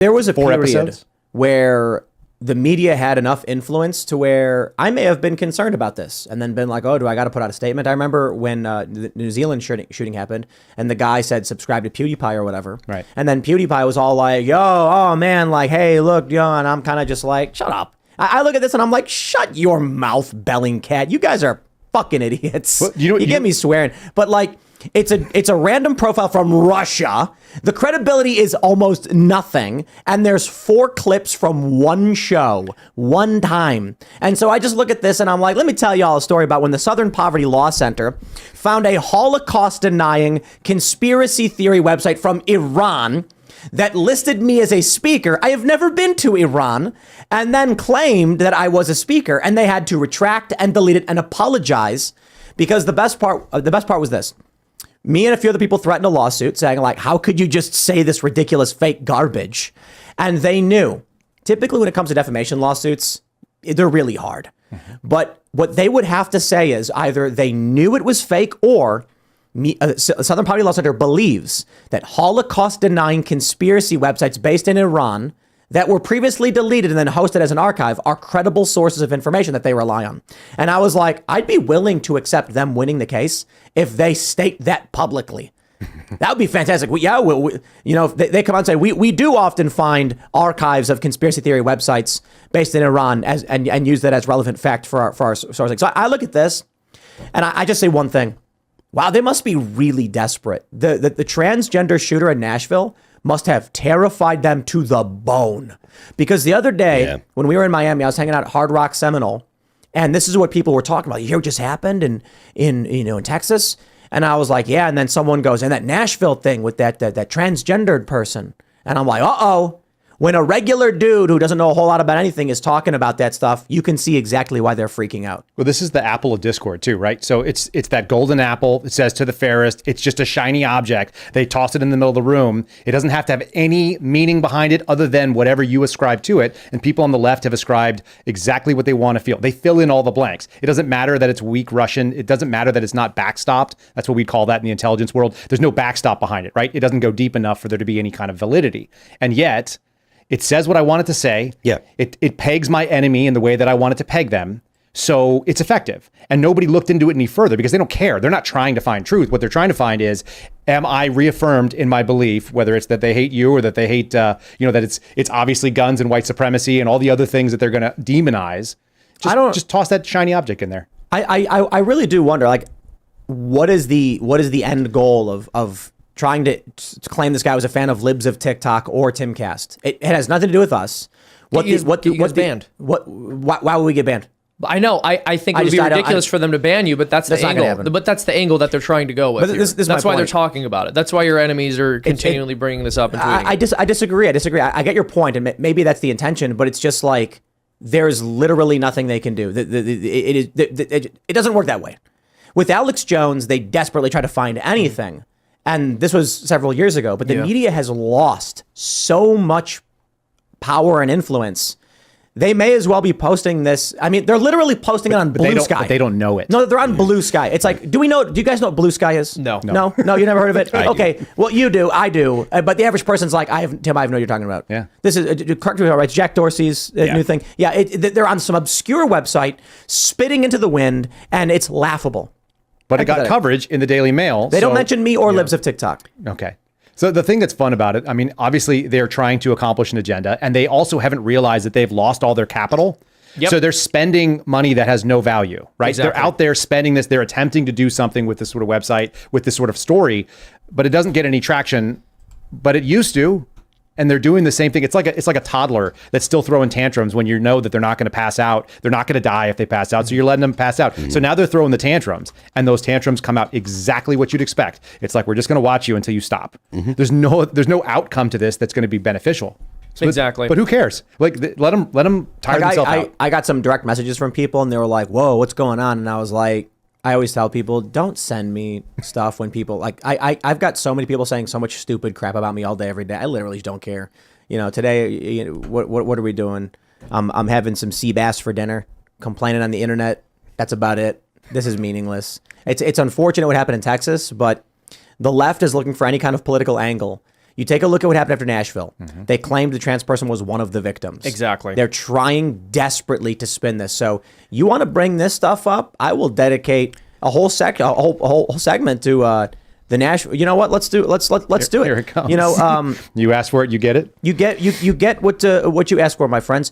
There was a 4 period episodes where the media had enough influence to where I may have been concerned about this and then been like, oh, do I got to put out a statement? I remember when the New Zealand shooting happened and the guy said, subscribe to PewDiePie or whatever. Right. And then PewDiePie was all like, yo, oh man, like, hey, look, yo, and I'm kind of just like, shut up. I look at this and I'm like, shut your mouth, Bellingcat. You guys are fucking idiots. Well, you get me swearing. But like, it's a random profile from Russia. The credibility is almost nothing. And there's 4 clips from one show, one time. And so I just look at this and I'm like, let me tell y'all a story about when the Southern Poverty Law Center found a Holocaust-denying conspiracy theory website from Iran that listed me as a speaker. I have never been to Iran, and then claimed that I was a speaker, and they had to retract and delete it and apologize because the best part was this. Me and a few other people threatened a lawsuit saying like, how could you just say this ridiculous fake garbage? And they knew. Typically when it comes to defamation lawsuits, they're really hard. Mm-hmm. But what they would have to say is either they knew it was fake or Southern Poverty Law Center believes that Holocaust-denying conspiracy websites based in Iran that were previously deleted and then hosted as an archive are credible sources of information that they rely on. And I was like, I'd be willing to accept them winning the case if they state that publicly. That would be fantastic. If they come out and say, we do often find archives of conspiracy theory websites based in Iran and use that as relevant fact for our sourcing. So I look at this and I just say one thing. Wow, they must be really desperate. The transgender shooter in Nashville must have terrified them to the bone. Because the other day, when we were in Miami, I was hanging out at Hard Rock Seminole, and this is what people were talking about. You hear what just happened in Texas? And I was like, yeah. And then someone goes, and that Nashville thing with that transgendered person. And I'm like, uh-oh. When a regular dude who doesn't know a whole lot about anything is talking about that stuff, you can see exactly why they're freaking out. Well, this is the apple of discord too, right? So it's that golden apple. It says to the fairest, it's just a shiny object. They toss it in the middle of the room. It doesn't have to have any meaning behind it other than whatever you ascribe to it. And people on the left have ascribed exactly what they want to feel. They fill in all the blanks. It doesn't matter that it's weak Russian. It doesn't matter that it's not backstopped. That's what we call that in the intelligence world. There's no backstop behind it, right? It doesn't go deep enough for there to be any kind of validity. And yet, it says what I want it to say. Yeah. It pegs my enemy in the way that I want it to peg them. So it's effective. And nobody looked into it any further because they don't care. They're not trying to find truth. What they're trying to find is, am I reaffirmed in my belief, whether it's that they hate you or that they hate, that it's obviously guns and white supremacy and all the other things that they're going to demonize. Just toss that shiny object in there. I really do wonder, like, what is the end goal of trying to claim this guy was a fan of libs of TikTok or Timcast? It has nothing to do with us. What's banned? Why would we get banned? I know. I think it would be ridiculous for them to ban you, but that's the angle. But that's the angle that they're trying to go with. That's why they're talking about it. That's why your enemies are continually bringing this up and tweeting. I disagree. I get your point, and maybe that's the intention, but it's just like there's literally nothing they can do. It doesn't work that way. With Alex Jones, they desperately try to find anything. And this was several years ago, but the media has lost so much power and influence. They may as well be posting this. I mean, they're literally posting it on Blue Sky. But they don't know it. No, they're on Blue Sky. It's like, do you guys know what Blue Sky is? No. No, you never heard of it? Okay. Well, you do. I do. But the average person's like, Tim, I have no idea what you're talking about. Yeah. This is, correct me if I'm right, Jack Dorsey's new thing. Yeah, they're on some obscure website, spitting into the wind, and it's laughable. But it got coverage in the Daily Mail. They don't mention me or libs of TikTok. Okay. So the thing that's fun about it, I mean, obviously they're trying to accomplish an agenda, and they also haven't realized that they've lost all their capital. Yep. So they're spending money that has no value, right? Exactly. They're out there spending this. They're attempting to do something with this sort of website, with this sort of story, but it doesn't get any traction. But it used to. And they're doing the same thing. It's like a toddler that's still throwing tantrums when you know that they're not going to pass out. They're not going to die if they pass out. So you're letting them pass out. Mm-hmm. So now they're throwing the tantrums, and those tantrums come out exactly what you'd expect. It's like, we're just going to watch you until you stop. Mm-hmm. There's no outcome to this that's going to be beneficial. So exactly. But who cares? Like, let them tire themselves out. I got some direct messages from people, and they were like, "Whoa, what's going on?" And I was like, I always tell people, don't send me stuff when people like I've got so many people saying so much stupid crap about me all day, every day. I literally just don't care. Today, what are we doing? I'm having some sea bass for dinner, complaining on the internet. That's about it. This is meaningless. It's unfortunate what happened in Texas, but the left is looking for any kind of political angle. You take a look at what happened after Nashville. They claimed the trans person was one of the victims. Exactly. They're trying desperately to spin this. So you want to bring this stuff up? I will dedicate a whole segment to the Nashville. You know what? Let's do it. Here it comes. You know, you ask for it, you get it. You get what you ask for, my friends.